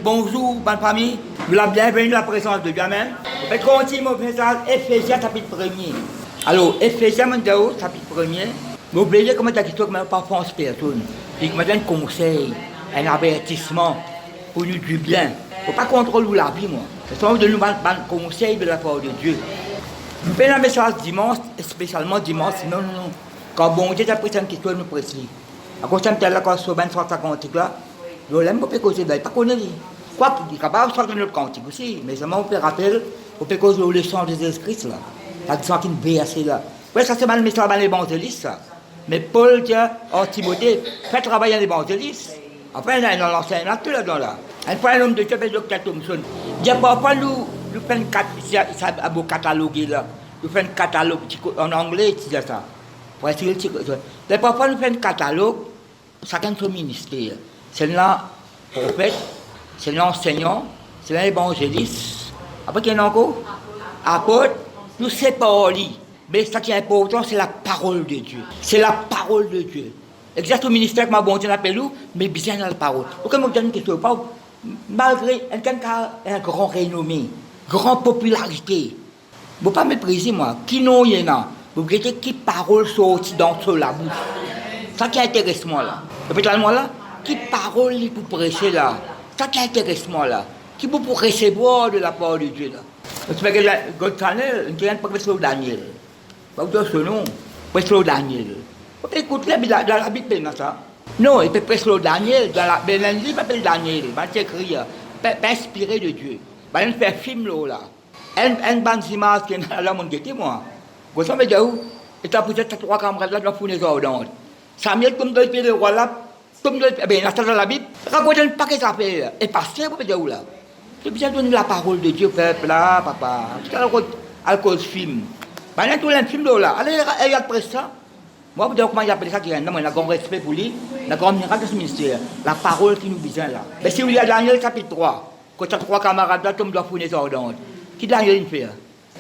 Bonjour, bonne famille. Nous la bienvenue à la présence de Dieu. Amen. On continue mon message, Éphésiens chapitre 1er. Alors, Éphésiens chapitre 1er. N'oubliez comment la question que parfois on se personne. Et que me donne un conseil, un avertissement pour nous du bien. Il ne faut pas contrôler la vie, moi. C'est de nous un conseil de la part de Dieu. Nous faisons un message dimanche, spécialement dimanche, non. Quand bon Dieu t'a pris une question, nous précis. À cause de la question, ben, soit ta cantique là. Je l'aime pas causer de pas connaître. Quoi qu'il dit capable sortir notre cantique aussi, mais seulement on peut rappeler, on peut causer le sang de Jésus-Christ là. La question qui est assez là. Ouais, ça c'est mal mais ça va l'évangéliste ça. Mais Paul dit en Timothée, fais travailler l'évangéliste. Enfin là dans l'enseignement tout là dedans là. Une fois un homme de Dieu fait Dr. Thompson. Dit parfois nous faisons un beau catalogue là. Nous faisons un catalogue en anglais tu dis ça. Pour essayer mais parfois nous faisons un catalogue chacun son ministère. C'est là prophète, c'est l'enseignant, c'est l'évangéliste. Après, qu'il y en a encore apôtre, nous séparons. Mais ce qui est important, c'est la parole de Dieu. C'est la parole de Dieu. Exactement au ministère que ma bonne Dieu appelle nous, mais bien dans la parole. Pourquoi je me donne quelque chose malgré quelqu'un qui a un grand renommé, grande popularité, je ne peux pas mépriser moi. Qui non y en a? Vous regardez qui parole sortit dans la bouche. Ça qui intéresse moi là. Peut-être moi là. Qui parole pour prêcher là? Ça qui intéresse moi là. Qui pour recevoir de la parole de Dieu là? Parce que Daniel, il ne peut pas prêcher Daniel. Pas de ce nom. Prêcher Daniel. Écoute la Bible dans ça. Non, il peut prêcher Daniel. Dans la Bible, il s'appelle Daniel. Il va écrire. Inspiré de Dieu. Il va faire un film là. Un bande d'images qui est dans le monde qui moi. Vous savez déjà où? Et tu as peut-être trois camarades là dans les ordres. Samuel, comme dans le pays de roi là. Comme dans la Bible, racontez un paquet d'affaires. Et pasteur, vous pouvez dire où là? C'est bien donner la parole de Dieu, peuple là, papa. C'est à cause film. Maintenant, tout le film là. Allez, regarde après ça. Moi, vous dire comment il appelle ça qui est là. Moi, j'ai un grand respect pour lui. J'ai un grand miracle de ce ministère. La parole qui nous besoin là. Mais si vous lisez Daniel chapitre 3, quand tu as trois camarades là, comme doit fournir les ordres. Qui Daniel fait?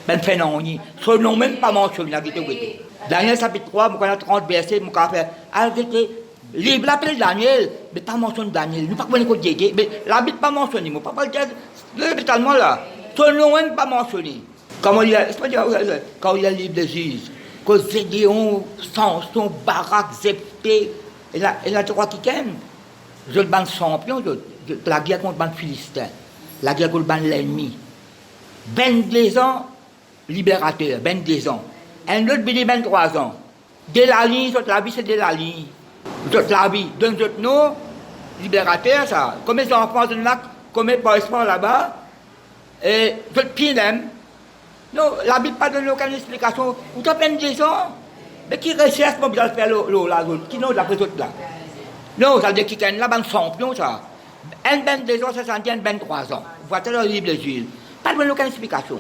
Ben, fait non, son nom même pas mentionné. Daniel chapitre 3, vous connaissez 30 versets, vous pouvez faire. Livre l'appelle Daniel, mais pas mentionné Daniel. Nous ne pouvons pas dire, mais la Bible pas mentionné. Nous ne pouvons pas dire, totalement là. Son nom n'est pas mentionné. Quand il y a le livre de Juge, que Gédéon, Samson, Barak, Zepté, et là, tu crois qui gagne? Je le ban champion, la guerre contre le Philistin, la guerre contre l'ennemi. 22 ans, libérateur, 22 ans. Un autre, 23 ans. De la ligne, la vie, c'est de la ligne. Toute la vie, d'un autre nom, libérateur, ça. Comme les enfants de Nac, comme les parents là-bas, et tout pied même. Non, la Bible n'a pas donné aucune explication. Vous avez plein de gens, mais qui recherche pour bien faire la zone, qui n'ont d'après autres là. Non, ça veut dire qu'ils sont là-bas, champion, ça. Un 22 ans, ça s'en tient 23 ans. Vous voyez dans le livre de Jules. Pas donné aucune explication.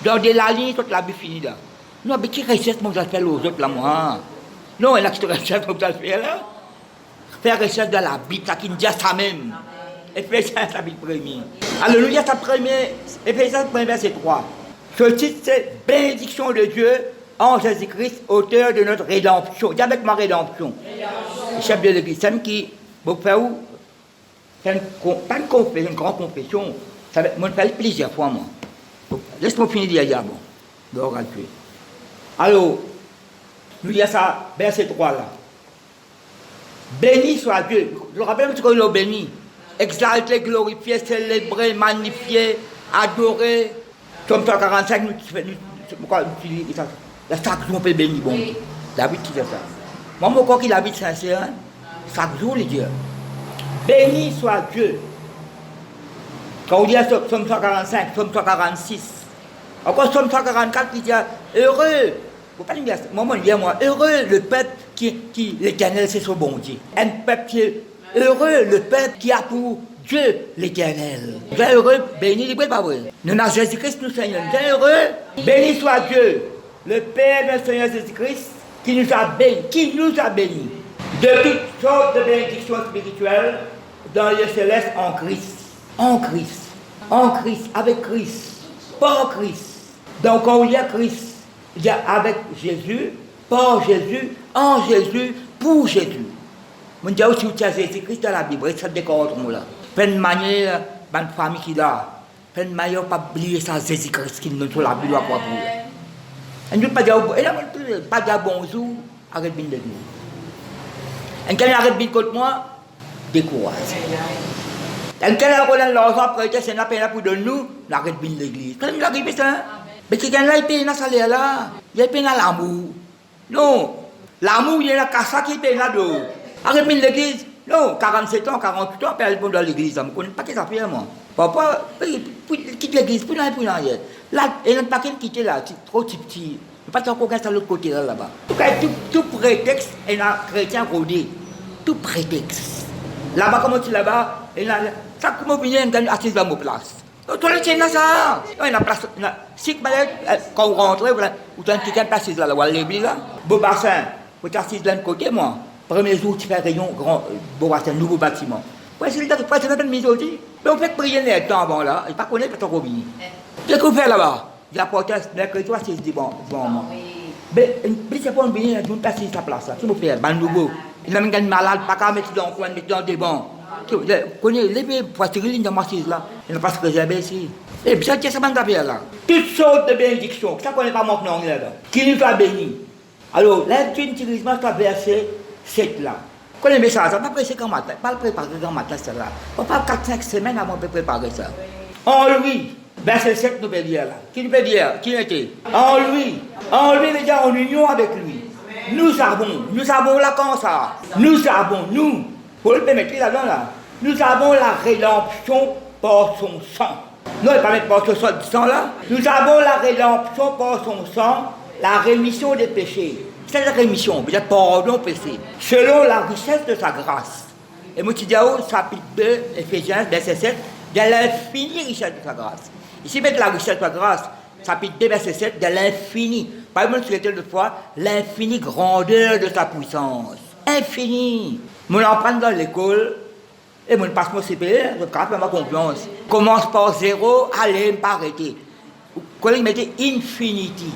Donc, de la ligne, toute la vie finie là. Non, mais qui recherche pour bien faire les autres là, moi? Non, elle a qui recherche comme ça le fait là. Faire recherche de la Bible, ça qui nous dit ça même. Éphésiens chapitre 1er. Alléluia, ça premier. Éphésiens 1er verset 3. Ce titre c'est bénédiction de Dieu en Jésus-Christ, auteur de notre rédemption. Dis avec ma rédemption. Le chef de l'église, c'est qui, vous faites où? Pas une confession, une grande confession. Ça me fait plusieurs fois, moi. Laisse-moi finir d'hier, bon. Donc, alors, nous disons ça, verset 3 là. Béni soit Dieu. Je me rappelle ce qu'on a béni. Exalté, glorifié, célébré, magnifié, adoré. Comme 145, nous disons ça. Chaque jour, on peut bénir. Bon. David qui fait ça. Moi, mon corps qui habite sincère, chaque jour, il dit béni soit Dieu. Quand on dit Somme 145, Somme 146, encore Somme 144, il dit heureux. Faut pas dire, moi, heureux le peuple qui l'Éternel, c'est son bon Dieu. Un peuple qui est heureux, le peuple qui a pour Dieu l'Éternel. Bien heureux, béni, il n'est pas vrai. Nous avons Jésus-Christ, nous Seigneur. Bien heureux, béni soit Dieu, le Père de notre Seigneur Jésus-Christ, qui nous a bénis, de toutes sortes de bénédictions spirituelles dans le céleste en Christ. En Christ, avec Christ, par Christ. Donc, quand il y a Christ, il y a avec Jésus, par Jésus, en Jésus, pour Jésus. Je dis aussi que Jésus-Christ dans la Bible, ça décore là. plein de manière, une famille qui est là, plein de manière, pas oublier ça, Jésus-Christ qui nous sur la Bible à quoi pour. Et nous pas dire bonjour, arrête bien de nous. Et quand il arrête bien contre moi, décourage. Et quand il a l'argent après, c'est la peine pour nous, il arrête bien l'église. Quand il arrive ça, mais quelqu'un là, il paye dans salaire là, il paye dans l'amour. Non, l'amour, il est là, ça qui paye là-dedans. Arrête bien l'église. Non, 47 ans, 48 ans, père dans l'église, je ne connais pas qu'est-ce que ça fait, moi. Papa, quitte l'église, pour l'aller, pour l'aller. Là, il n'y a pas qu'un quitter là, trop petit. Il n'y a pas encore qu'un de l'autre côté là-bas. Tout prétexte, il y a un chrétien rodé. Tout prétexte. Là-bas, comment tu là-bas, il y a ça, comment vient assis dans mon place. Toi, le tien là, ça. Il y a place, si quand vous rentrez, vous avez quelqu'un placé là, vous allez là. Beau bassin, vous êtes assis de l'autre côté, moi. Premier jour, tu fais rayon, grand, beau bassin, nouveau bâtiment. Ouais, c'est le même mise aussi. Mais on fait prier les temps avant là, et pas connaître ton robine. Qu'est-ce qu'on fait là-bas? Il y a proteste, mercredi, toi, c'est dit bon, moi. Mais c'est pas un bien, nous passer sa place là. Tu me fais, ben nouveau. Il a même un malade, pas qu'à mettre dans le coin, mettre dans des bancs. Tu connais, les pays, pour tirer l'île dans ma cise là, il n'a pas se réserver ici. Et puis ça, c'est ça, là. Toutes sortes de bénédictions, ça qu'on n'est pas manqué là. Qui nous a bénis. Alors, l'intuitisme, c'est verset 7 là. Quand les messages, on va préparer quand matin, pas le préparer quand matin, c'est là. On va 4-5 semaines avant de préparer ça. En lui, verset 7 nous peut dire là. Qui nous peut dire? Qui était? En lui, veut dire en union avec lui. Nous avons là comme ça. Nous avons, pour le permettre là-dedans là, nous avons la rédemption par son sang. Non, il ne va pas mettre par son sang là. Nous avons la rédemption par son sang, la rémission des péchés. C'est la rémission, peut-être pardon péché, selon la richesse de sa grâce. Et moi, tu dis, chapitre 2, Éphésiens, verset 7, de l'infinie richesse de sa grâce. Ici, mettre la richesse de sa grâce, chapitre 2, verset 7, de l'infini. Par exemple, sur les deux fois, l'infinie grandeur de sa puissance. Infini. Mon empreinte dans l'école, et mon passe mon CPR, je capte ma confiance. Commence par 0, allez, pas arrêter. Quand il mettait infinity.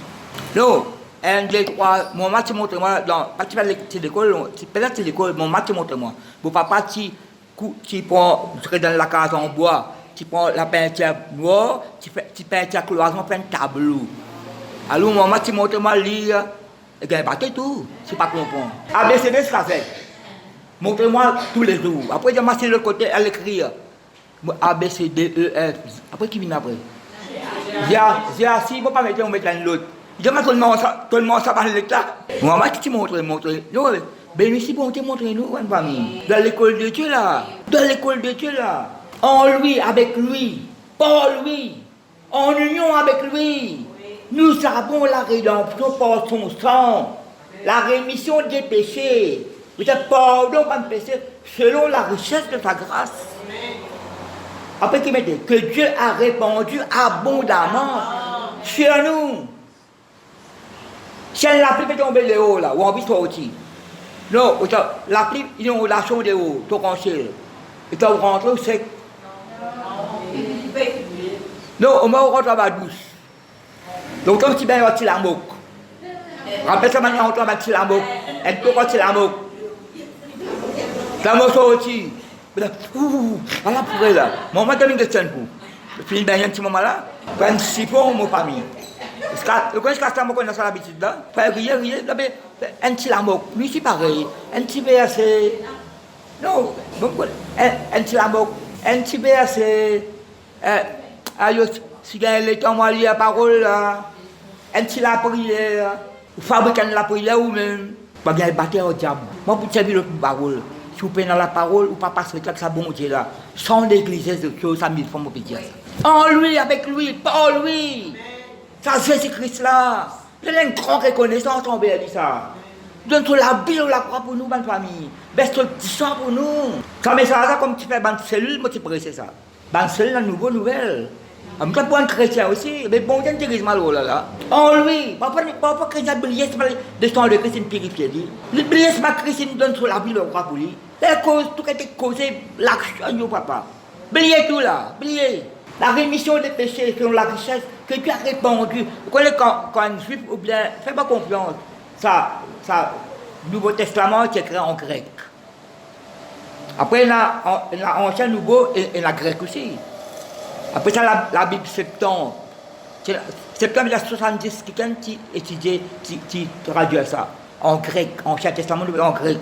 Non. 1, 2, 3, mon match montre-moi, tu vas à l'école, peut-être l'école, mon match montre-moi. Mon papa, tu prends, tu serais dans la case en bois, tu prends la peinture noire, tu peins la cloison, tu fais un tableau. Alors, mon match montre-moi lire, et bien, battez tout, si pas comprendre. ABCD, c'est ça fait. Montre-moi tous les jours. Après, j'ai marché de l'autre côté à l'écrire. ABCD, EF. Après, qui vient après? J'ai assis, il ne faut pas mettre, on met l'autre. Je dis, tout le monde ça va l'état. Moi, tu montres. Ben ici, bon, tu montres nous, une famille. Dans l'école de Dieu là. En lui, avec lui. Par lui. En union avec lui. Nous avons la rédemption par son sang. La rémission des péchés. Le pardon par le péché selon la richesse de sa grâce. Après, qu'il mette que Dieu a répandu abondamment sur nous. Si la pluie peut tomber de haut là, ou en vie soit aussi. Non, la pluie, ils ont la chambre de haut, tout conseil. Et quand vous rentrez, c'est sec. Non, au moins on rentre à la douce. Donc comme si bien on tire la moque. Rappelle ça maintenant, on rentre à la moque. Et tout on tire la moque. La moque soit aussi. Voilà pour elle là. Mon m'a donné une question pour. Puis il y a un petit moment là, prendre un siphon mon famille. Le coin de moi connaît l'habitude là. Faire rire, un petit lamoc, lui c'est pareil. Un petit verset. Non, un petit lamoc, un petit verset. Si les temps moi lire la parole là, un petit la prière, ou fabriquer la prière ou même, pas bien battre au diable. Moi pour servir l'autre parole. Si vous prenez la parole, ou pas passer avec ça, bon Dieu là. Sans l'église, ça mille fois, mon petit. En lui, avec lui, par lui. Ça, Jésus-Christ là. Il y a une grande reconnaissance envers lui, ça. Donne tout la Bible, la croix pour nous, bonne famille. Baisse tout le petit sang pour nous. Ça met ça comme tu fais dans cellule, moi tu presses ça. Dans cellule, la nouvelle. En même temps, pour un chrétien aussi, mais bon, il y a un télévisement là. En lui, papa chrétien, briller, c'est pas le sang de Christ purifié. Le briller, c'est pas Christ qui donne sur la Bible, la croix pour lui. La cause, tout a été causé, l'action, papa. Briller tout là, briller. La rémission des péchés selon la richesse que tu as répandu. Vous connaissez quand un juif ou bien, fais pas confiance. Ça, Nouveau Testament, c'est écrit en grec. Après, il y a ancien, nouveau et la grec aussi. Après ça, la Bible Septembre. Septembre, il y a 70 quelqu'un qui étudie, qui traduit ça en grec, en Ancien Testament, en grec.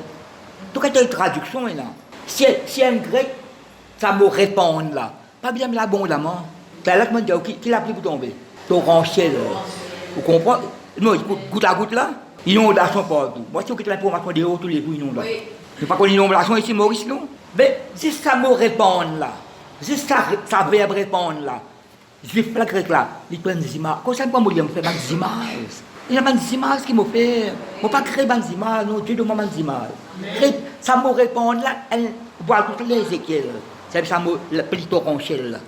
Donc, il y a une traduction là. Si un grec, ça me répond là. Pas bien l'abondamment. C'est là que je me dis, qui l'a pris pour tomber? Torrentiel. Vous comprenez? Non, goutte à goutte là, inondation partout. Moi, si vous avez l'information des hauts, tous les jours, inondation. Je ne sais pas qu'on inondation ici, Maurice, non? Mais si ça me répond là, si ça verbe répondre là, juif là, grec là, ils prennent des images. Quand ça me prend, ils me font des images. Il y a des images qui me fait. Je ne pas créer des images, non, Dieu demande des images. Ça me répond là, elle voit tout l'Ézéchiel. C'est ça, la pluie torrentielle.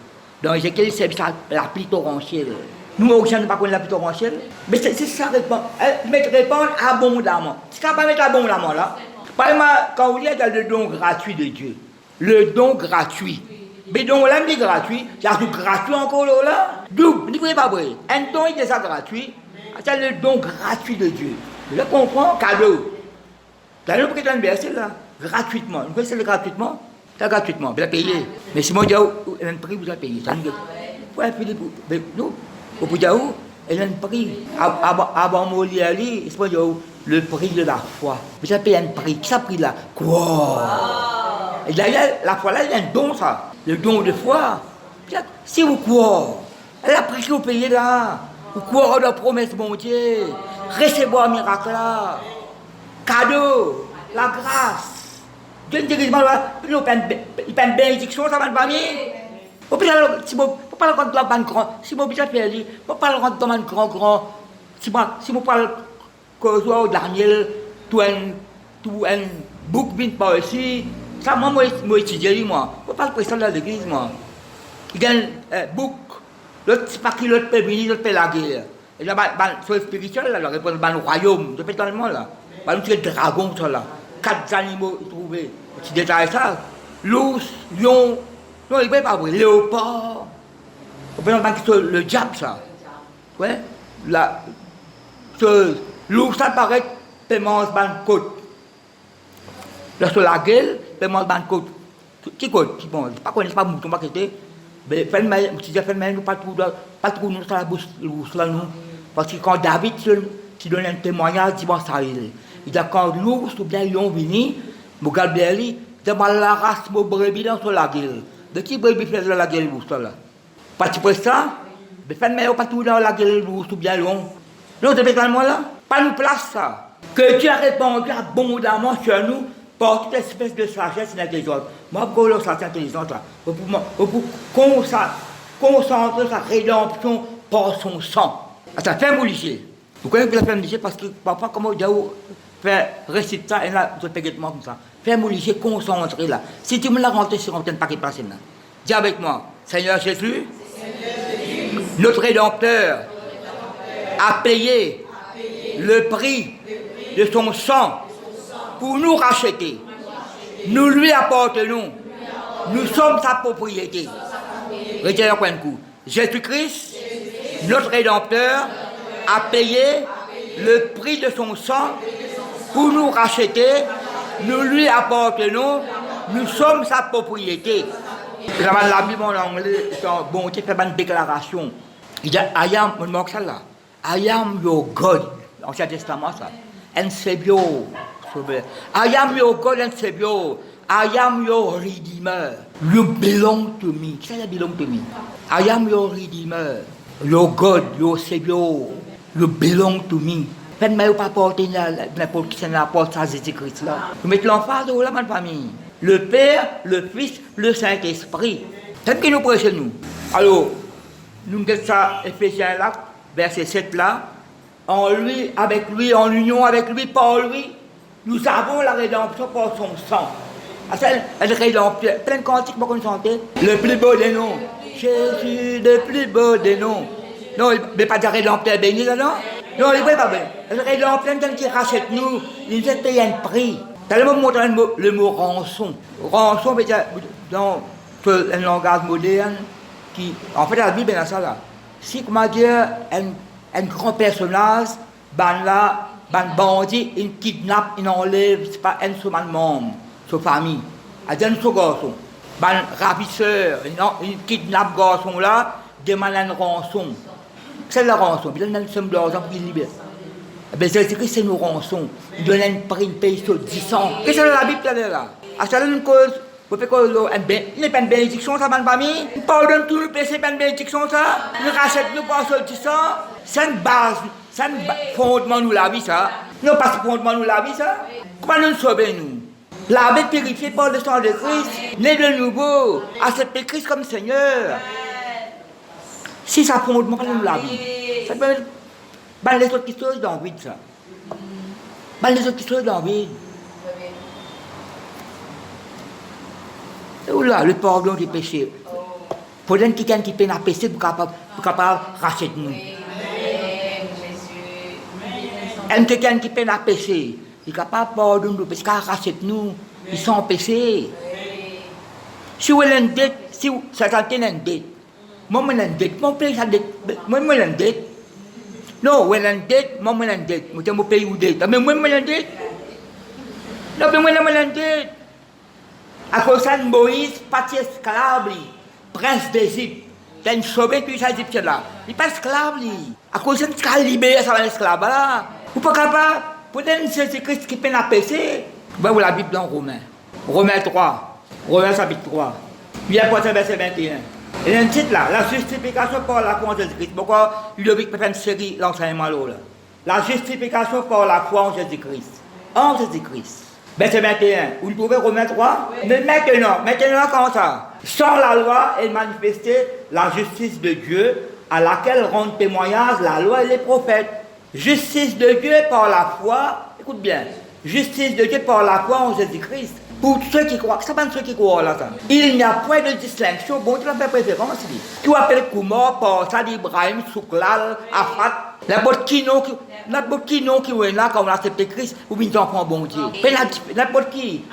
Dans Ézéchiel, c'est ça, la pluie torrentielle. Nous, au Occident, nous ne connaissons pas la pluie torrentielle. Mais c'est ça, répondre abondamment. Si ça ne pas mettre abondamment là, par exemple, quand vous dites le don gratuit de Dieu, le don gratuit. Mais donc, là, on dit gratuit, il y a tout gratuit encore là. D'où, ne pas vrai. Un don, il est ça gratuit. C'est le don gratuit de Dieu. Je comprends, cadeau. Cadeau pour quelqu'un de verset là, gratuitement. Vous connaissez le gratuitement? C'est gratuitement, vous avez payé. Mais si mon Dieu, il a un prix, vous avez payé. Vous avez payé pour. Non, au bout d'où, il a un prix. Avant de lire, c'est le prix de la foi. Vous avez payé un prix. Qui ça pris là? Quoi? Et là, la foi là, il y a un don ça. Le don de foi. Si vous croyez, la prix que vous payez là, vous croyez à la promesse de mon Dieu, recevoir un miracle là, cadeau, la grâce. Dieu ne dit pas, il y a une bénédiction, ça va pas bien. Si vous parlez de la bonne grand, si vous parlez de la grand, si vous parlez de Daniel, tout un book vient par ici, ça, moi, étudié, moi. Je ne parle pas de l'église, moi. Il y a un book, l'autre, c'est pas qui l'autre peut venir, l'autre peut la guerre. Et là, sur le spirituel, là, répond dans le royaume, je fais dans le monde, là. Par exemple, le dragon, ça, là. 4 animaux trouvés. Tu détailles ça. L'ours, lion, non, il ne peut pas voir. Léopard. On peut dire le diable, ça. Ouais. L'ours, ça paraît, peut manger une côte. Là, sur la gueule, peut manger une côte. Qui côte? Qui mange? Pas qu'on n'est pas mouton, pas qu'était. Mais fais-le, si tu fais-le, nous pas trop nous sur la bouche, l'ours, là, nous. Parce que quand David, tu donnes un témoignage, il dit, bon, ça, il dit, quand l'ours ou bien lion vient, mon Gabriel, il dit, la race, mon brebis dans la gueule. De qui brebis fait la gueule, l'ours, là? Pas tu peux ça? Mais fais-le, pas tout dans la gueule, l'ours ou bien lion. Non, tu fais ça, là? Pas nous place, ça. Que tu as répondu abondamment sur nous, par toute espèce de sagesse et d'intelligence. Moi, pour le sens intelligence, là, pour concentrer sa rédemption par son sang. Ça fait moulicher. Vous connaissez la femme moulicher parce que parfois, comme Diao fait réciter ça, et là, je fais exactement comme ça. Femme moulicher, concentré là. Si tu me l'as rentré sur un paquet passé là, dis avec moi, Seigneur Jésus, notre Rédempteur a payé le prix de son sang pour nous racheter. Nous lui appartenons. Nous sommes sa propriété. Retenez un coup. Jésus-Christ, notre Rédempteur, a payé le prix de son sang pour nous racheter. Nous lui appartenons. Nous sommes sa propriété. La Bible en anglais, bon, tu fais une déclaration. Il dit, I am, on manque ça là. I am your God. Ancien Testament, ça. And Savior. I am your God and Savior. I am your Redeemer. You belong to me. Qui ça belong to me? I am your Redeemer. Your God, your Savior. You belong to me. Faites-moi pas porter n'importe qui n'apporte à Jésus-Christ là. Vous mettez l'emphase de la bonne famille. Le Père, le Fils, le Saint-Esprit. C'est ce que nous prêchons nous. Alors, nous mettons ça, Éphésiens là, verset 7 là. En lui, avec lui, en union avec lui, par lui, nous avons la rédemption par son sang. C'est la rédemption. Plein de cantiques pour qu'on chante. Le plus beau des noms. Jésus, le plus beau des noms. Non, mais pas de rédempteur béni là, non? Non, il ne peut pas bien. Le rédempteur qui rachète nous, il nous a payé un prix. T'as le mot, le mot rançon. Rançon, veut dire, dans un langage moderne, qui, en fait, la Bible est dans ça là. Si, comment dire, un grand personnage, ban bandit, il kidnappe, il enlève, c'est pas un seul membre, sa famille. Elle donne son garçon. Ben, ravisseur, une kidnappe garçon là, demande une rançon. C'est la rançon, puis il donne une somme d'argent pour qu'il libère. Eh bien, Jésus-Christ, c'est nos rançons. Il donne une prix, paye sur 10 ans. Qu'est-ce que c'est la Bible là? À ça, une cause. Vous faites quoi? Il n'est pas une bénédiction, ça, ma famille. Il pardonne tout le péché, c'est pas une bénédiction, ça. Il rachète nous par sur 10 ans. C'est une base, c'est un fondement nous la vie, ça. Non, pas ce fondement nous la vie, ça. Comment nous sauver, nous? La vie purifiée par le sang de Christ, né de nouveau, accepter Christ comme Seigneur. Si ça fondement nous la vie, ça peut être. Ben, les autres qui sont dans le vide, ça. Ben, les autres qui sont dans le vide. Et là, le pardon des péchés. Pour quelqu'un qui peine à pécher, pour capable racheter nous. Et quelqu'un qui peine à pécher, il est capable de pardonner nous, parce qu'il rachète nous, ils sont péchés. Si vous avez une dette, si vous avez une dette, moi, je une dette, mon pays, moi, je une dette. Non, vous avez une dette, moi, je une dette. Moi, je paye une dette. Mais moi, je une dette. Non, mais moi, je une dette. À cause de Moïse, parti esclave, prince d'Égypte, il a sauvé tous ces Égyptiens là. Il n'est pas esclave. À cause de ce qu'il a libéré, ça va l'esclave là. Vous n'êtes pas capable, pour Jésus-Christ qui peine à pécher. Vous voyez la Bible dans Romains. Romains 3. Romains chapitre 3. Bien pour verset 21. Il y a un titre là, la justification par la foi en Jésus-Christ. Pourquoi il devait faire une série l'enseignement là? La justification par la foi en Jésus-Christ. En Jésus-Christ. Verset 21, vous trouvez Romains 3? Mais maintenant, comment ça? Sans la loi est manifestée la justice de Dieu à laquelle rendent témoignage la loi et les prophètes. Justice de Dieu par la foi, écoute bien, justice de Dieu par la foi en Jésus-Christ. Pour ceux qui croient, ça pas ceux qui croient là, ça. Il n'y a point de distinction, bon, tu vas faire préférence, lui. Tu appelles Koumor par ça d'Ibrahim, Souklal, Afat, n'importe qui non qui est là quand on accepte Christ, ou bien enfant bon Dieu. N'importe qui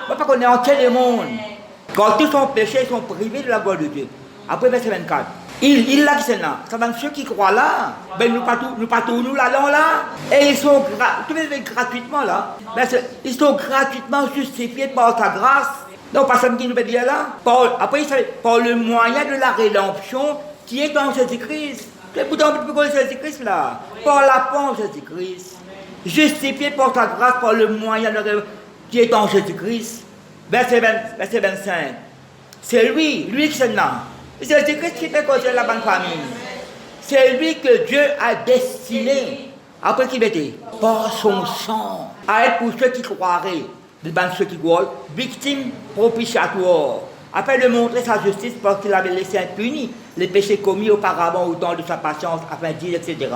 on pas qu'on est entier le monde. Quand tous sont péchés, ils sont privés de la gloire de Dieu. Après verset 24. Il l'a dit là, ça va ceux qui croient là, ben nous pas tous nous là, et ils sont gratuitement là, ben, ils sont gratuitement justifiés par sa grâce. Donc pas ça qui nous veut dire là. Après par le moyen de la rédemption qui est en Jésus-Christ. Pourtant on peut Jésus-Christ là, par la foi en Jésus-Christ, justifié par sa grâce par le moyen de la rédemption qui est en Jésus-Christ. Verset 25. C'est lui qui est là. C'est Jésus-Christ qui fait causer la bonne famille. C'est lui que Dieu a destiné, après qu'il était, par son sang, à être pour ceux qui croiraient, ceux qui croient, victime propitiatoire, afin de montrer sa justice parce qu'il avait laissé impunis les péchés commis auparavant au temps de sa patience, afin de dire, etc.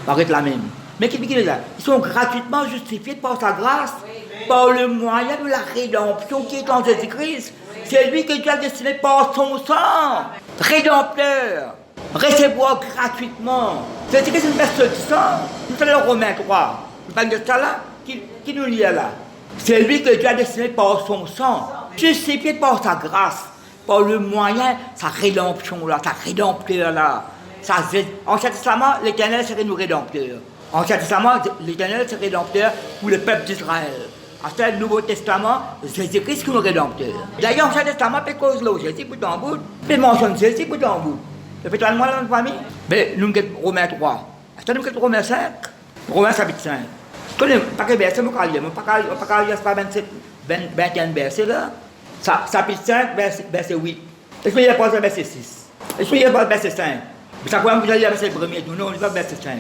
Paraît la même. Mais qui est là? Ils sont gratuitement justifiés par sa grâce, par le moyen de la rédemption qui est en Jésus-Christ. C'est lui que Dieu a destiné par son sang, rédempteur, recevoir gratuitement. C'est une personne qui sent. Nous sommes dans Romains 3. Vous parlez de ça là, qui nous lit là. C'est lui que Dieu a destiné par son sang, justifié par sa grâce, par le moyen, sa rédemption là, sa rédempteur là. Ancien Testament, l'Éternel serait nos rédempteurs. Ancien Testament, l'Éternel serait rédempteur pour le peuple d'Israël. À le Nouveau Testament, Jésus-Christ qui est le rédempteur. D'ailleurs, Ancien Testament, peut cause là, Jésus pour en bout. Peut mentionner Jésus pour en bout. Ça fait moi dans la famille. Mais nous sommes Romains 3. Est-ce que nous sommes Romains 5? Romains chapitre 5. Je ne sais pas quel verset, je ne sais pas lire 27, 21 versets là. Chapitre 5, verset 8. Est-ce que il y a pas le verset 6? Est-ce qu'il y a pas le verset 5? Mais ça croit que vous allez verset 1er, non, on n'est pas verset 5.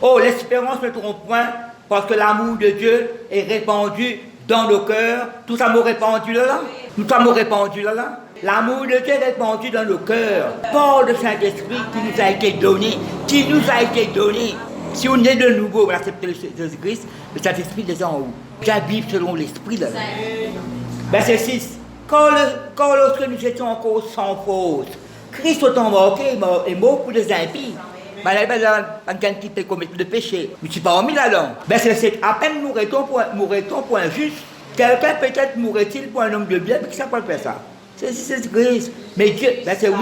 Oh, l'espérance ne trompe point, parce que l'amour de Dieu est répandu dans nos cœurs. Tout amour répandu là. Tout amour répandu là. L'amour de Dieu est répandu dans nos cœurs. Par le Saint-Esprit qui nous a été donné. Si on est de nouveau, on accepte Jésus-Christ, le Saint-Esprit est en haut. J'habite selon l'Esprit là. Verset 6. Quand lorsque nous étions encore sans faute, Christ est embarqué et mort pour les impies. Mais il y a quelqu'un qui peut commettre de péché. Je ne suis pas remis là-dedans. Verset 7. À peine mourrait-on pour un juste. Quelqu'un peut-être mourrait-il pour un homme de bien, mais qui ne sait pas faire ça. C'est Christ. Mais Dieu, verset 8.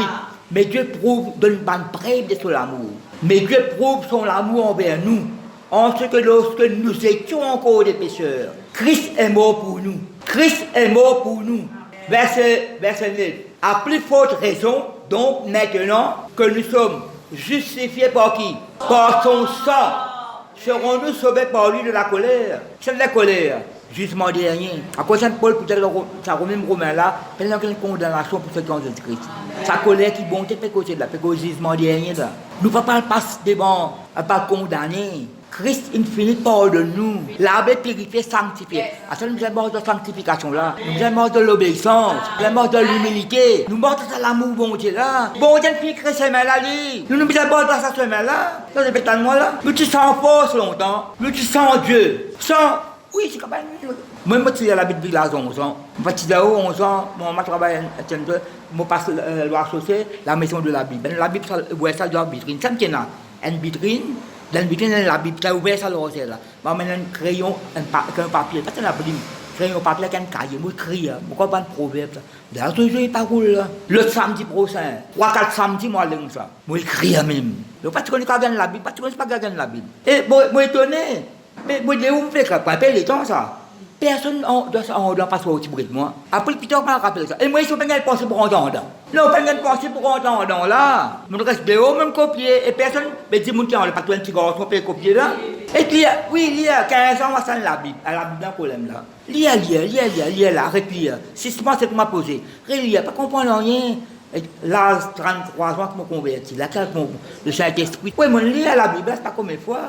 Mais Dieu donne une preuve de son amour. Mais Dieu prouve son amour envers nous. En ce que lorsque nous étions encore des pécheurs, Christ est mort pour nous. Christ est mort pour nous. verset 9. À plus forte raison, donc maintenant que nous sommes justifiés par qui? Par son sang. Serons-nous sauvés par lui de la colère? C'est de la colère. Jugement dernier. À cause de Paul, peut-être ça même Romain là, pendant qu'il y a une condamnation pour ceux qui ont Jésus-Christ. Sa colère qui bonté peut côté là, peut cause jugement dernier là. Nous ne pouvons pas passer devant, pas condamner. Christ infini pardonne-nous. L'arbre est purifié, sanctifié. À ça, nous sommes morts de sanctification là. Nous sommes morts de l'obéissance. Nous sommes morts de l'humilité. Nous sommes morts de l'amour, bon Dieu là. Bon Dieu, puis Christ est là. Nous nous sommes morts de sa semaine là. Ça, c'est peut-être moi là. Nous tu sens force longtemps. Nous tu sens Dieu. Sans. Oui, c'est quand même. Moi, je suis à la Bible à 11 ans. Je suis à 11 ans. Moi, je travaille à Tiendeux. Je passe loi associée, la maison de la Bible. La Bible, ça doit être vitrine. Ça me tient là. Une vitrine. Dans la vitrine, la Bible, ça ouvert ça l'oreille là. Je mets un crayon, un papier. Parce que la Bible, crayon, papier, avec un cahier. Moi, je crie. Je ne pas de proverbe. D'ailleurs, je ne pas là. Le samedi prochain, 3-4 samedis, moi, je fais ça. Moi, je crie même. Je ne sais pas si je regarde la Bible. Parce que je ne sais pas regarder la Bible. Et moi, étonné. Mais moi, je vous fais pas les temps ça. Personne ne doit pas sortir pour moi. Après, Peter m'a rappelé ça. Et moi, je ne suis pas pensé pour entendre. Non, je ne suis pas pensé pour entendre là. Je reste dehors, même copier. Et personne ne dit, mon pas tout un petit garçon peut copier là. Et puis, oui, il y a 15 ans, on va la Bible. À la Bible, dans le problème là. Il y a là. Et puis, si c'est moi, c'est pour m'a posé. Il y a pas comprendre rien. Là, 33 ans que je me convertis. Là, le Saint-Esprit. Oui, je lis la Bible, c'est pas comme une fois.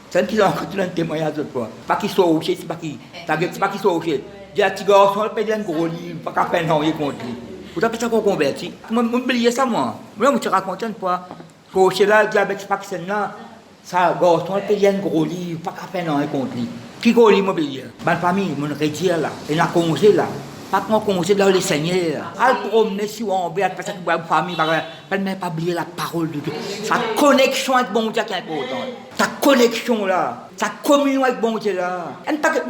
C'est un petit un témoignage de toi. Pas qu'il soit hoché, c'est pas qu'il soit hoché. Il y a un petit garçon, il paye un gros livre, pas qu'à peine rien contre lui. Vous avez ça qu'on convertit. Moi, je oublié ça, moi. Moi, je te raconte une fois. Hoché là, avec ce vaccin là, ça, garçon, il paye un gros livre, pas qu'à peine rien contre lui. Qui gros livre, immobilier? Ma famille, mon rédire là, il a congé là. Pas qu'on congé dans les seigneurs. À promener sur un bé, à passer avec la famille, pas même pas oublier la parole de Dieu. Sa connexion avec bon Dieu qui est importante. Sa connexion là, sa communion avec bon Dieu là. Un paquet,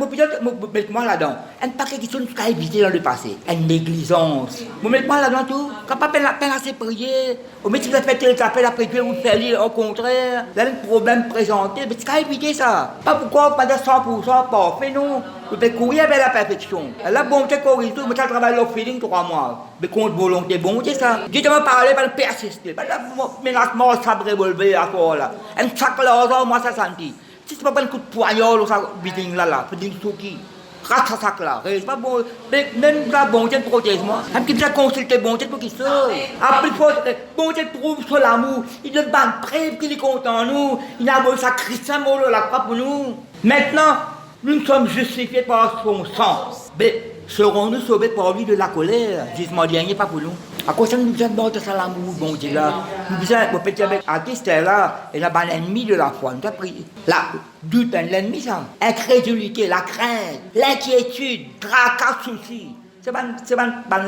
moi là-dedans. Un paquet qui sont éviter dans le passé. Une négligence. Vous mettez moi là-dedans tout. Quand pas peine assez prier. Au métier de faire tel appel après Dieu, vous faire lire au contraire. Il y a un problème présenté. Mais c'est qu'à éviter ça. Pas pourquoi pas de 100% parfait, non. Vous pouvez courir avec la perfection. La bonté corrige tout, mais ça travaille le feeling 3 mois. Mais contre volonté, bon, c'est ça. Dieu m'a parlé, pas persister. Mais la mort, ça révolver à toi là. Un sac là, moi ça senti. Si c'est pas un coup de poignard, ça, biting là, biting souki. Rate ça sac là. C'est pas bon. Même la bonté protège moi. Un petit peu consulter bonté pour qu'il sorte. Après, bonté trouve sur l'amour. Il ne bat prêt qu'il est content nous. Il a beau sacristain, la croix pour nous. Maintenant, nous sommes justifiés par son sang. Mais serons-nous sauvés par lui de la colère? Jugement dernier, pas pour nous. À cause de nous avons de l'amour, bon Dieu là. Nous avons peut-être avec artiste là, et là, l'ennemi de la foi. Nous avons pris la doute, l'ennemi ça. Incrédulité, la crainte, l'inquiétude, tracas, souci. C'est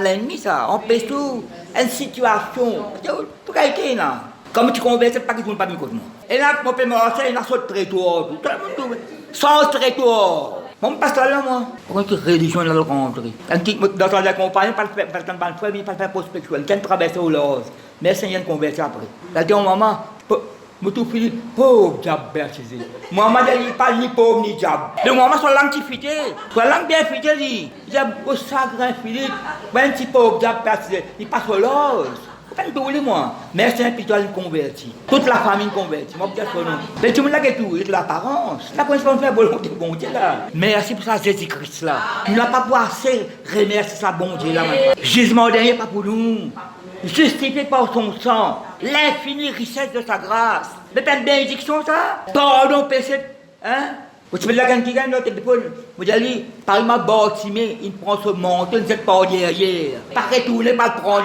l'ennemi ça. On pèse tout. Une situation. Tout a été là. Comme tu converses, c'est pas qu'ils ne pas mis contre moi. Et là, mon père m'a dit, il a sauté très tôt. Sans traitoire. Mon pasteur là, moi. Pourquoi que religion là le rencontrer? Dans la compagnie, pas faire prospection. Quand traverser au Laos. Mais c'est une conversion après. La dit, maman, je tout Philippe, pauvre diable baptisé. Maman, il n'est pas ni pauvre ni diable. Donc, maman, soit langue fité. Soit langue bien fité, il y a un sacré Philippe. Un petit pauvre diable baptisé. Il passe au Laos. Moi, mais c'est un pitois converti. Toute la famille convertie. Moi, je dis mais tout le monde a tout, l'apparence. La correspondance fait volonté bon Dieu là. Merci pour ça, Jésus-Christ là. Nous n'avons pas pu assez remercier sa bon Dieu là. Jugement dernier, pas pour nous. Justifié par son sang. L'infinie richesse de sa grâce. C'est une bénédiction ça. Pardon, péché. Hein? Vous savez, la grande qui gagne notre épaule, vous allez, par ma bâtiment, il prend ce manteau, il ne sait pas derrière. Pas retourner, pas le prendre,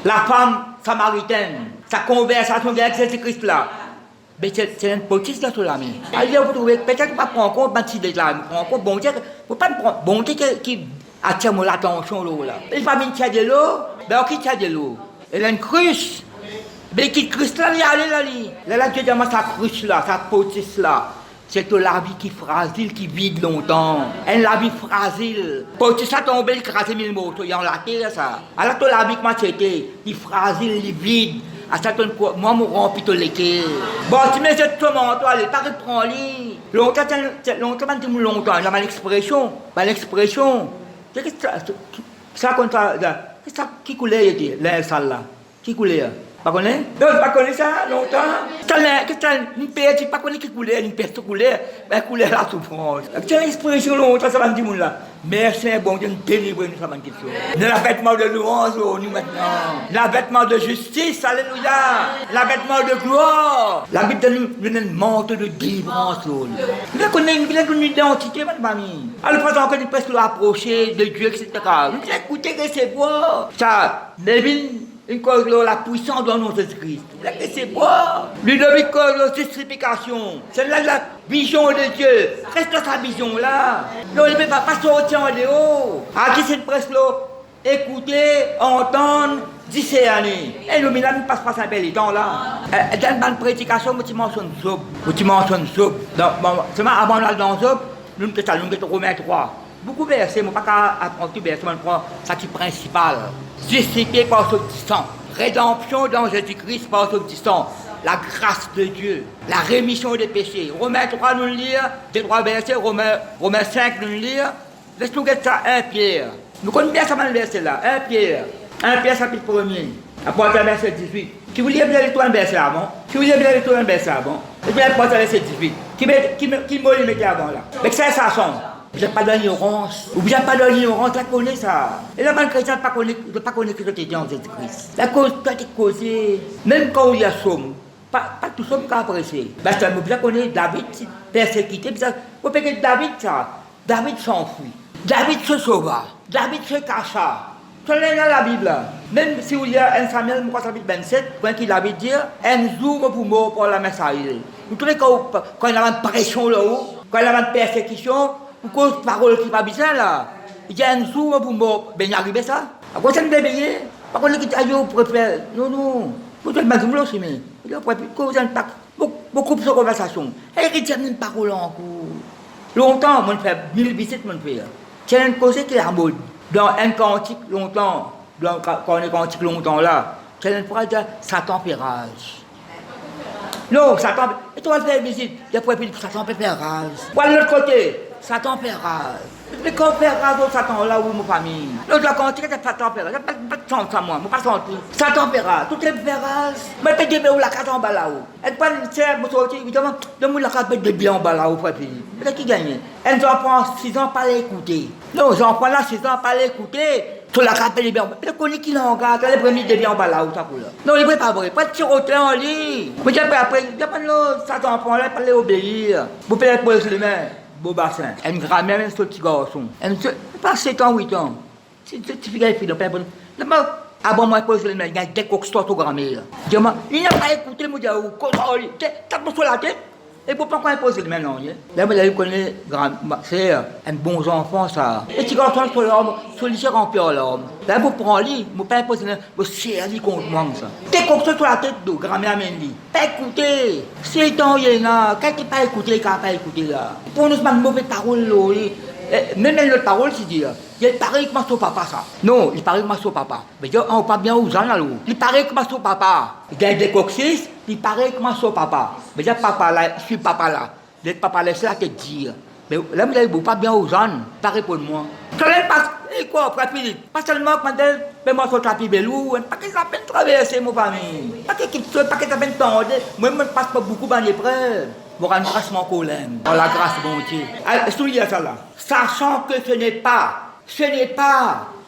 la femme samaritaine, sa conversation avec Jésus-Christ là. Mais c'est un potis là, sur l'ami. Allez, vous trouvez, peut-être pas prendre en compte, même si déjà, prendre en compte, bon Dieu, faut pas prendre, bon Dieu qui attire mon attention là. Les familles qui a de l'eau, ben qui a de l'eau? Elle a une cruche. Mais qui cruche là, il y a là, là, Dieu demande sa cruche là, sa potis là. C'est que la vie qui est fragile, qui vide longtemps. Et la vie fragile. Quand ça tombe, il crase 1000 mots. Il y a la terre, ça. Alors que la vie, comment c'était? Il est fragile, il est vide. À ça, moi, je remplis tout les cœurs. Bon, tu mets cette tomate, allez, pas reprendre. Longtemps, il y a l'expression. L'expression. Ça, comme ça, qui coulait, il dit, là, salle là. Qui coulait? Pas connaît? Non, pas connaît ça, longtemps. Qu'est-ce que une paix, tu pas connais qui coulait, une paix qui coulait, ben coulait la souffrance. C'est une expression longtemps, ça va me dire, là. Merci, bon Dieu, nous délivrer, nous, ça va me dire. L'avènement de louange, nous, maintenant. L'avènement de justice, alléluia. L'avènement de gloire. La Bible nous donne une montre de délivrance, nous. Nous connaissons une identité, ma famille. Alors, par exemple, nous presque approcher de Dieu, etc. Nous écoutez, recevoir. Ça, une cause la puissance dans notre Jésus-Christ. C'est quoi? Ludovic cause de justification. C'est là la vision de Dieu. Reste dans sa vision là. Non, il ne peut pas sortir en dehors. À qui c'est presque écouter, entendre, discerner. Et nous, nous passe pas un bel temps là. Dans une prédication, tu mentionnes Zob. Tu mentionnes Zob. Seulement avant d'aller dans Zob, nous nous Romains 3. Beaucoup de versets, je ne vais pas apprendre tout verset, je prends ça qui est principal. Justifié par ce sang. Rédemption dans Jésus-Christ par ce sang. La grâce de Dieu. La rémission des péchés. Romains 3, nous le lire. Des 3 versets. Romains 5, nous le lire. Laisse-nous regarder ça, 1 Pierre. Nous connaissons bien ça, le verset là. 1 Pierre. 1 Pierre, chapitre 1er. Après le verset 18. Si vous lisez bien les 3 versets avant. Si vous lisez bien les 3 versets avant. Et puis après le verset 18. Qui m'a mis avant là. Mais c'est ça, ça vous n'êtes pas dans l'ignorance. Vous n'êtes pas dans l'ignorance, tu connais ça. Et là, le chrétien ne pas connaître que tu es en Jésus-Christ. La cause, tu as causé, même quand il y a somme, pas tout somme qu'à apprécier. Parce que vous connaissez David, persécuté, vous pouvez que David, ça. David s'enfuit. David se sauva. David se cacha. C'est dans la Bible. Même si vous lisez 1 Samuel, chapitre 27, quand il avait dit, un jour pour mort pour la messagerie. Vous trouvez quand il y a une pression là-haut, quand il y a une persécution, pour cause parole qui pas bien là. Il y a un jour pour moi, ben y arriver ça. À quoi ça me débrouiller? Par contre, les aïeux préfèrent. Non. Vous êtes mal de aussi, mais vous avez pas beaucoup de conversation. Et il y a une parole en cours. Longtemps, on fait 1000 visites, on fait. C'est une cause qui est en mode. Dans un cantique longtemps, quand on est cantique longtemps là, c'est une phrase de Satan fait rage. Non, Satan. Et toi, tu fais visite, il y a pour Satan fait rage. Voilà de l'autre côté. Satan fait rage. Mais quand on fait rage, Satan là où ma famille. L'autre quand tu as Satan fait rage, je pas de chance à moi, je pas sentir. Satan fait rage, tout est fait rage. Mais tu dis où la carte en bas là où. Et pas une serre, je sortir évidemment, de la carte de bien en bas là où frère fini. Mais qui gagne? Un enfant 6 ans pas l'écouter. Non, les enfants là 6 ans pas l'écouter. Sur la carte de bien. Mais connais qui l'en garde, les premiers de bien en bas là où ça coule. Non, il n'est pas vrai, pas de tiroter en lit. Mais après, il n'y a pas de Satan enfant là, pas les obéir. Vous pouvez poser les mains. Beau bassin. Elle me grand-mère, même ce petit garçon. Elle me dit, pas 7 ans, 8 ans. C'est fille qui est bon. Avant moi, je il y a des coques au grand-mère. Il n'a pas écouté, mon Dieu, t'as pas sur la tête. Et pourquoi quand il pose le même nom? Là, vous connaissez, c'est un bon enfant, ça. Et petit garçon sur l'homme, sur le rempli l'homme. Là, vous prenez, vous pas imposer, vous servez contre moi, ça. Des coques sur la tête de grand-mère Mendy. Pas écouter. C'est temps, il y en a. Quand il n'a pas écouté, il n'a pas écouté, là. Pour nous, c'est une mauvaise parole, là. Même l'autre parole, c'est dire, il paraît que ma son papa, ça. Non, il paraît que ma son papa. Mais on pas bien aux gens, là. Il paraît que ma son papa. Il y a des coxis, il paraît que ma son papa. Mais il y a papa là, je suis papa là. Le papa laisse la tête dire. Mais là, vous n'avez pas bien aux gens, pareil pour moi. Ça ne passe, et quoi, frère Philippe? Pas seulement quand elle, mais moi, sur le tapis belou, pas que ça peine traverser, mon famille. Pas que ça peine tendre. Moi, je ne passe pas beaucoup dans l'épreuve. Pour un grassement qu'on l'aime. Pour la grâce, bon Dieu. Soulignez ça là. Sachant que ce n'est pas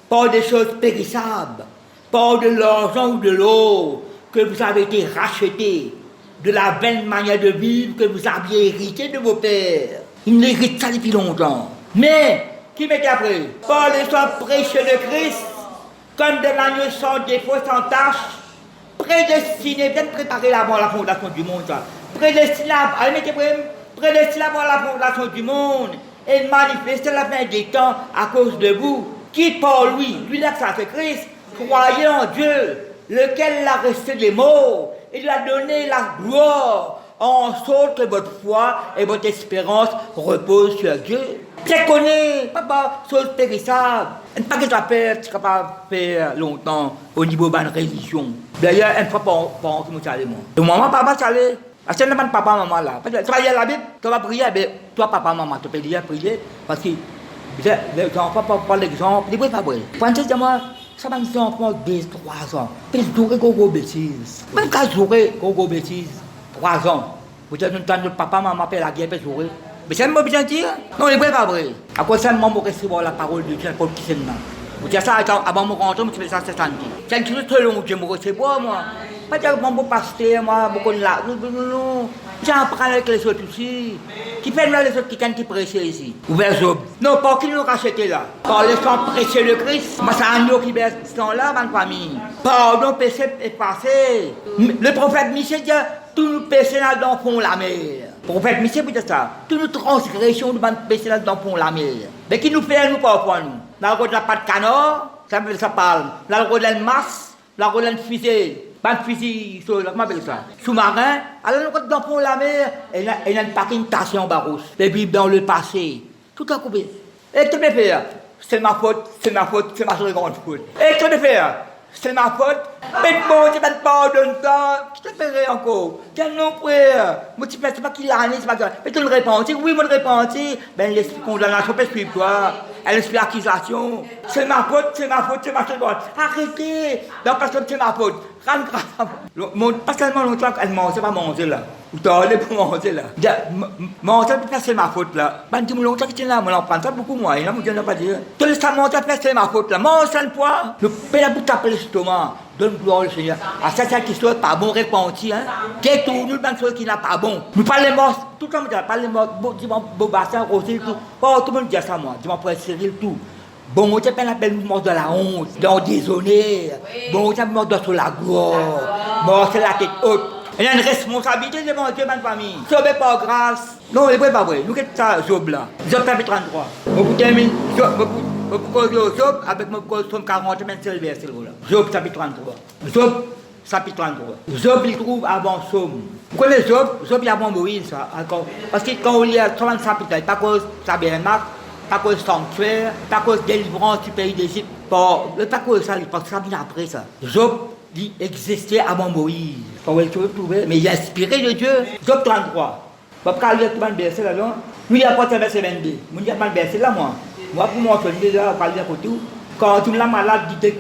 par des choses périssables, par de l'argent ou de l'eau, que vous avez été rachetés, de la vaine manière de vivre que vous aviez hérité de vos pères. Ils l'héritent ça depuis longtemps. Mais, qui m'est après? Par le sang précieux de Christ, comme de l'agneau sans défaut, sans tache, prédestiné, bien préparé avant la fondation du monde, ça. Prédestiné avant la fondation du monde et manifesté la fin des temps à cause de vous, qui par lui là ça c'est Christ, croyez en Dieu, lequel l'a resté des morts et lui a donné la gloire, en sorte que votre foi et votre espérance reposent sur Dieu. C'est connu, pas chose périssable. Pas que ça fait, c'est capable de faire longtemps au niveau de la religion. D'ailleurs, une fois par an, je suis allé. Et maman, papa, c'est allé. C'est pas papa, maman là. Tu vas lire la Bible, tu vas prier, toi, papa, maman, tu peux prier, parce que Les enfants, par l'exemple, ils ne pas vrai. Franchement, ça va nous enfants 2, 3 ans. Puis ils jouent gros bêtises. Même quand ils jouent gros bêtises, 3 ans. Vous êtes un temps de papa, maman fait la guerre, puis jouer. Mais c'est moi bien dire. Non, il n'est pas vrai. À quoi ça, maman recevoir la parole de Dieu pour qui c'est là. Vous dites ça avant de rentrer, je fais ça, c'est senti. C'est un truc très long, je me recevoir, moi. Pas dire que mon pasteur, moi, beaucoup de là. Non. J'en prends avec les autres aussi. Qui fait là les autres qui prêchent ici. Ouvert Job. Non, pas qui nous racheté là. Par le sang prêché le Christ. Moi, c'est un nous qui sont là, ma famille. Pardon, péché est passé. Le prophète Michel dit, tous nos péchés là dans fond la mer. Le prophète Michel peut dire ça. Toutes nos transgressions nous péchés là dans fond la mer. Mais qui nous fait, nous, parfois, nous. Là, on n'a pas de canard, ça parle. Là, on a une masse, là, on a une fusée. Pas de fusil, comment appelle ça? Sous-marin. Alors, nous, dans la mer, il y a une parking station en Barros. Et puis, dans le passé, tout a coupé. Et tu me fais, c'est ma faute, c'est ma très grande faute. Et tu me fais, c'est ma faute. Mais bon, tu ne pardonnes pas. Je te ferai encore. Tiens, non, frère. Moi, tu fais, c'est pas qu'il a c'est pas ça. Mais tu le repentis. Oui, moi, le repentis. Ben, l'esprit condamnation peut suivre toi. L'esprit accusation. C'est ma faute, c'est ma très grande. Arrêtez. Non, parce que c'est ma faute. Pas seulement longtemps qu'elle mangeait, pas manger là. Ou t'as allé pour manger là. Manger, c'est ma faute là. Ben, tu me longtemps que tu es là, moi, on prend ça beaucoup moins. Là, moi, je ne pas dire. Tout le temps, manger, c'est ma faute là. Mange ça une fois. Le pain à bout taper l'estomac. Donne gloire au Seigneur. À ça, c'est qui soit pas bon répenti, hein. Qu'est-ce que nous, ben, chose qui n'a pas bon. Nous parlons morts, tout le monde parle morts, dis-moi, Bobassin, Rosé, tout. Oh, tout le monde dit ça, moi. Dis-moi, pour Cyril, tout. Bon, on t'appelle la mort de la honte, dans déshonneur. Bon, on t'appelle mort sur la gloire. Mort sur la tête haute. Il y a une responsabilité devant Dieu, ma famille. Sauvé par grâce. Non, il n'est pas vrai. Nous, qu'est-ce que ça, Job là? Job chapitre 33. On termine. Job avec mon Somme 40, même c'est le verset là. Job chapitre 33. Job chapitre 33. Job, il trouve avant Somme. Vous connaissez Job? Job, il a avant Moïse, ça, encore. Parce que quand on lit 30 chapitres, pas cause tabernacle, pas cause sanctuaire, pas cause délivrance du pays d'Égypte, pas cause ça, parce que ça vient après ça. Job, il existait avant Moïse. Quand vous le trouvez, mais il est inspiré de Dieu. Job 33. Quand il y a tout le verset là, nous, il y a pas de verset 22. Nous, il y a pas de verset là, moi. Moi, pour moi, je dis là, parler pour tout. Quand tu me l'as malade, tu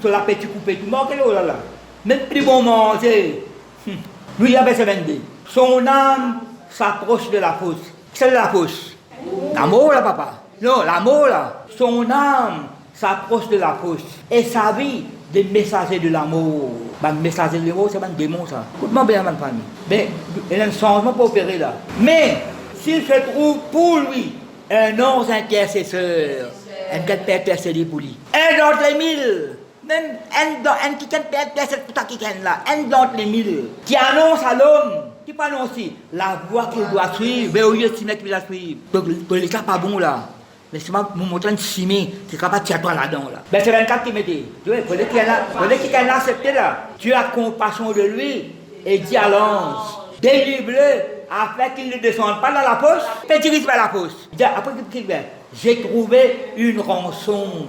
l'as pété, coupé, tu manques là. Même plus bon manger. Nous, il y a verset 22. Son âme s'approche de la fosse. C'est la fosse. L'amour là, papa. Non, l'amour là. Son âme s'approche de la fosse. Et sa vie, des messagers de l'amour. Les messagers de l'amour, c'est un démon ça. Écoute-moi bien, ma famille. Mais il y a un changement pour opérer là. Mais, s'il se trouve pour lui, un ange intercesseur, un qui peut intercéder pour lui. Un d'entre les 1000, même un qui peut intercéder pour ta qui là, un d'entre les 1000, qui annonce à l'homme, qui peut annoncer la voie qu'il doit suivre, mais au lieu de s'y mettre, il doit suivre. Donc, l'état pas bon là. Laissez-moi vous montrer une chimie, c'est capable de tirer toi là-dedans là. Ben, c'est 24 qui me dit, il faut qu'il a accepté là. Tu as compassion de lui et dit à l'ange, délivre-le afin qu'il ne descende pas dans la poche, et dirige vers la poche. Après qu'il vient, j'ai trouvé une rançon.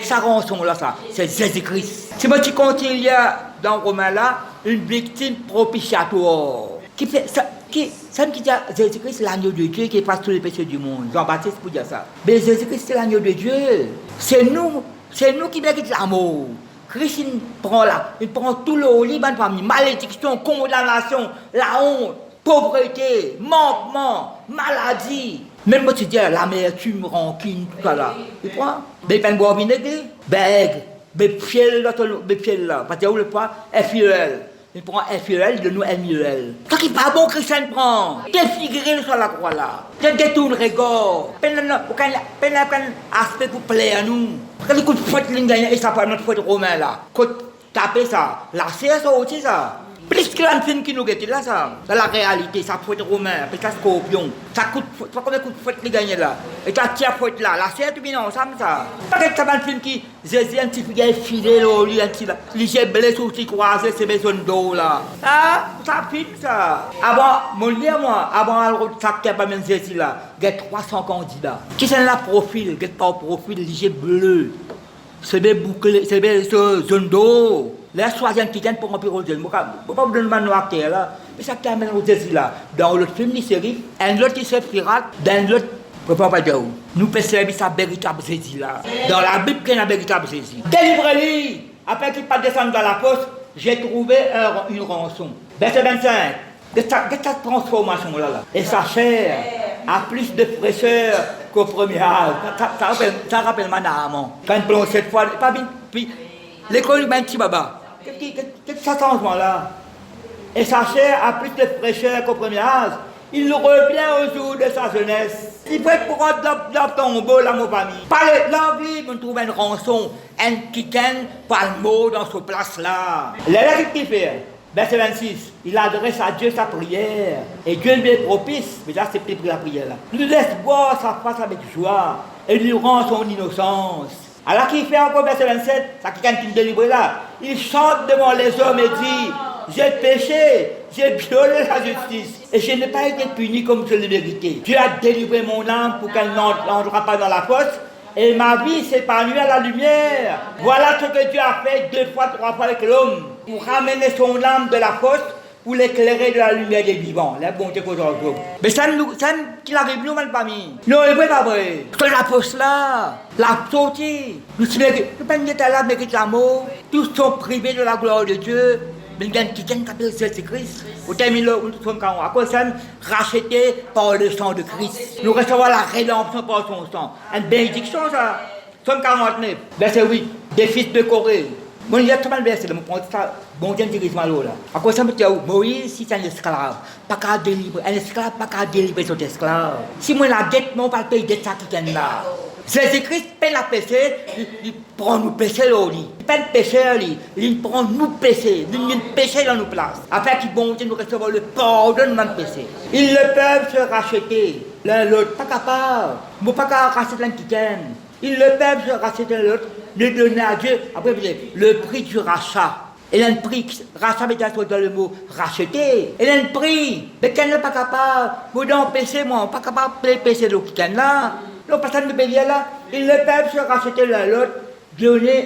Sa rançon là, ça, c'est Jésus-Christ. C'est moi qui compte, il y a dans Romain là, une victime propitiatoire. Qui fait ça, ça me dit Jésus-Christ, c'est l'agneau de Dieu qui efface tous les péchés du monde. Jean-Baptiste pour dire ça. Mais Jésus-Christ, c'est l'agneau de Dieu. C'est nous qui méritent l'amour. Christ, il prend tout le haut libre de famille, malédiction, condamnation, la honte, pauvreté, manquement, maladie. Même moi, tu dis l'amertume, rancune, tout ça là. Tu prends? Mais il peut boire vinaigre, mais fiel là, parce que où le poids est fidèle. Il prend FUL, de nous MUL. Quand il pas bon, Christian prend. Défigurer sur la croix là. Détourne regard. Peine aspect pour plaire à nous. Quand il coûte faute et ça pas notre faute romain là. Coûte taper ça. La CS aussi ça. Plus que un film qui nous guette là ça. C'est la réalité, ça faute romain, puis ça scorpion. Ça coûte pas combien coûte faute les gagner là. Et ça tire faute là. La CS tu bien ensemble ça. Peut-être ça va un film qui Jésus un petit figure fidèle au lit un petit là. Les j'ai blessé aussi croisé c'est besoin d'eau là. Ah, ça film ça. Avant mon lien moi, avant le ça qui pas même Jésus là, il y a 300 candidats. Qui sont là profil, qui pas profil les bleu. C'est bien bouclé, c'est bien zone d'eau. Les choisir un petit pour remplir le jeu. Je ne vais pas vous donner un acteur là. Mais ça qui amène au Jésus là. Dans l'autre film, une série, un autre qui se pirate, dans l'autre Pourquoi pas de où? Nous pouvons servir sa véritable saisie là. Dans la Bible, qu'il y a une véritable saisie. Délivrez-lui. Après qu'il pas descendre dans la poste, j'ai trouvé une rançon. Verset 25. De cette transformation là. Et sa chair a plus de fraîcheur qu'au premier âge. Ça rappelle madame. Quand il plonge cette fois, pas bien. Puis l'école même petit baba. Qu'est-ce que ça changement là? Et sa chair a plus de fraîcheur qu'au premier âge. Il revient au jour de sa jeunesse. Il peut prendre dans le tombeau, là, mon famille. Par l'anglais, on trouve une rançon, un kitten, par le mot dans ce place-là. Là, qu'est-ce qu'il fait? Verset 26. Il adresse à Dieu sa prière. Et Dieu lui est propice. Mais là, c'est peut-être la prière là. Il lui laisse voir sa face avec joie. Et lui rend son innocence. Alors qu'il fait encore verset 27, ça qui est délivré là. Il chante devant les hommes et dit: j'ai péché, j'ai violé la justice et je n'ai pas été puni comme je le méritais. Dieu a délivré mon âme pour qu'elle n'entrera pas dans la fosse et ma vie s'épanouit à la lumière. Voilà ce que Dieu a fait 2 fois, 3 fois avec l'homme pour ramener son âme de la fosse pour l'éclairer de la lumière des vivants. La bonté qu'aujourd'hui. Mais ça qui arrive nous, même pas mis. Non, il n'est pas vrai. C'est la fosse là, la sortie. Nous ne sommes pas là, mais que l'amour. Tous sont privés de la gloire de Dieu. Mais il y a un qui s'appelle Jésus-Christ. Au terme, nous sommes à cause de rachetés par le sang de Christ. Nous recevons la rédemption par son sang. Une bénédiction, ça. Somme 49, verset 8. Des fils de Corée. Bon, il y a tellement de versets, je prends ça. Bon, Dieu, je là. À cause de ça, Moïse, si c'est un esclave, pas qu'à délivrer. Un esclave, pas qu'à délivrer son esclave. Si moi, la dette, non, pas payer dette, ça qui est là. Jésus-Christ peine la péché, il prend nous péché là, il peine péché, il prend nous péché, il péché dans nos places. Afin qu'il bon Dieu nous recevoir le pardonnement de péché. Ils ne peuvent se racheter l'un l'autre, pas capable. Ils ne peuvent pas racheter l'un qui t'aime. Ils ne peuvent se racheter l'autre, ne donner à Dieu, après le prix du rachat. Elle a un prix, rachat veut dire dans le mot racheter. Elle a un prix, mais qu'elle n'est pas capable, moi dans le péché, moi, pas capable de péché de qui là. Non, personne ne peut dire là, ils ne peuvent se racheter l'un l'autre,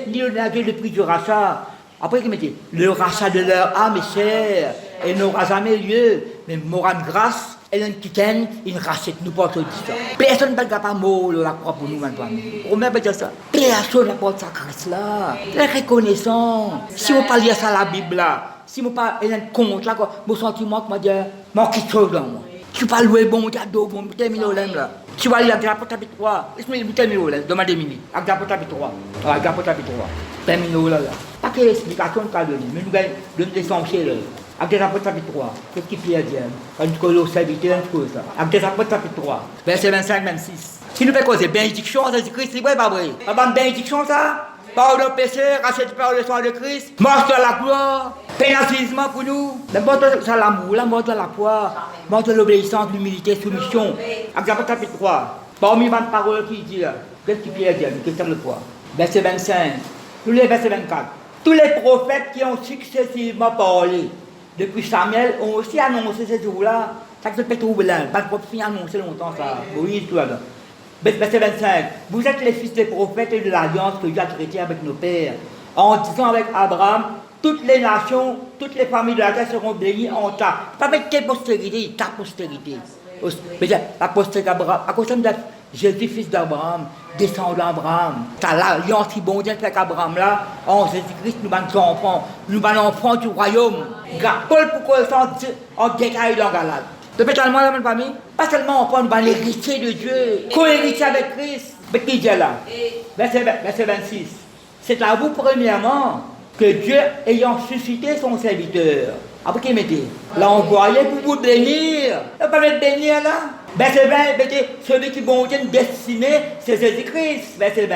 ni donner à Dieu le prix du rachat. Après, il me dit, le rachat de leur âme est cher, et n'aura jamais lieu, mais moral grâce, elle a une quittaine, il rachète, nous portons ça. Personne ne peut pas mourir la croix pour nous maintenant. On ne peut pas dire ça. Personne ne peut pas ça là. La reconnaissance. Si on parle de ça à la Bible là, si on parle de compte là, mon sentiment, moi, je m'en quitte dans moi. Tu parles de bon, tu as deux bons, tu as mis là. Tu vas aller à Grapot chapitre 3. Laisse-moi tu as mis là, demande 2 minutes. À Grapot chapitre 3. À Grapot chapitre 3. Termine là. Pas que l'explication de donner, mais nous allons l'essentiel là. À Grapot chapitre 3. Qu'est-ce qu'il y a à dire? Quand tu connais serviteur, une chose. À Grapot chapitre 3. Verset 25, 26. Si nous faisons quoi? C'est bénédiction, Jésus-Christ, c'est vrai, pas vrai? Pas bénédiction ça? Pardon péché, racheté par le sang de Christ, mort de la gloire, pénalisement pour nous. La mort de l'amour, la mort de la foi, mort de l'obéissance, l'humilité, soumission. Exemple chapitre 3. Parmi les paroles qui dit là, qu'est-ce qu'il y a à dire? Qu'est-ce que le quoi? Verset 25, tous les versets 24. Tous les prophètes qui ont successivement parlé depuis Samuel ont aussi annoncé ces jours-là. Ça que peut trouver là, pas de prophète annoncé longtemps ça. Moïse, tout là. Verset 25. Vous êtes les fils des prophètes et de l'alliance que Dieu a traitée avec nos pères, en disant avec Abraham, toutes les nations, toutes les familles de la terre seront bénies en ta. Pas avec quelle postérité, ta postérité. La postérité d'Abraham. À cause de Jésus, fils d'Abraham, descendant d'Abraham. T'as l'alliance qui bon Dieu avec Abraham là, en Jésus-Christ, nous sommes enfants. Nous sommes enfants du royaume. Paul pour qu'on en détail dans Galate. Depuis tellement dans ma famille, pas seulement on prend l'héritier de Dieu, co-héritier avec Christ. Mais qui dit là? Verset 26. C'est à vous premièrement que Dieu, ayant suscité son serviteur, après qu'il mettait, l'a envoyé pour vous bénir. Il pas le bénir là. Verset 20, celui qui bon Dieu destiné, c'est Jésus-Christ. Verset 20.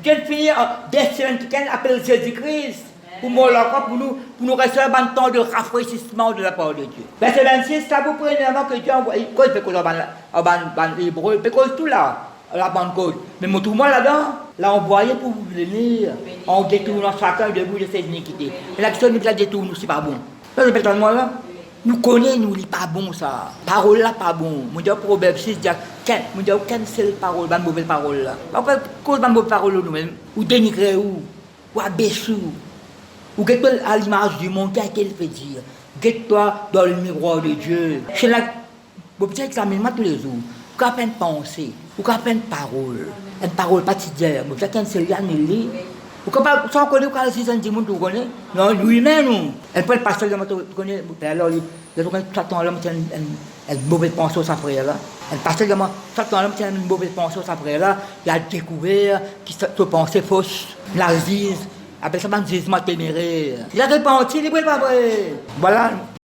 Dieu finit en destiné quelqu'un appelle Jésus-Christ. Pour nous recevoir un temps de rafraîchissement de la parole de Dieu. Verset 26, ça vous premièrement que Dieu a envoyé. Quoi il fait qu'on a en hébreu, il fait tout là, la bande code. Mais mon tout moi là-dedans, l'a envoyé pour vous venir en détournant chacun de vous de ses iniquités. Et l'action nous la détourne, c'est pas bon. Ça je répète moi là. Nous connaissons, nous, c'est pas bon ça. Parole là, pas bon. Mon Dieu, Proverbe 6 dit, mon Dieu, quelle seule parole, une mauvaise parole là. Après, cause de mauvaise parole nous-mêmes, ou dénigrer ou abaisser ou guette-toi à l'image du monde, qu'elle fait dire. Guette-toi dans le miroir de Dieu. C'est là, vous pouvez examiner tous les jours. ou qu'à peine penser, ou qu'à peine parole. Une parole pas de dire, mais chacun se regarde, il lit. Ou quand pas, sans connaître, quand les gens disent, tu connais, non, lui-même, non. Elle peut le passer, tu connais, alors, il y a tout le temps, l'homme tient une mauvaise pensée sur sa frère, là. Elle passe également, tout le temps, l'homme tient une mauvaise pensée sur sa frère, là. Il a découvert, qu'il se pensait fausse, narcisse, après ça, un jugement téméraire. Il a répandu, il est pas vrai. Voilà.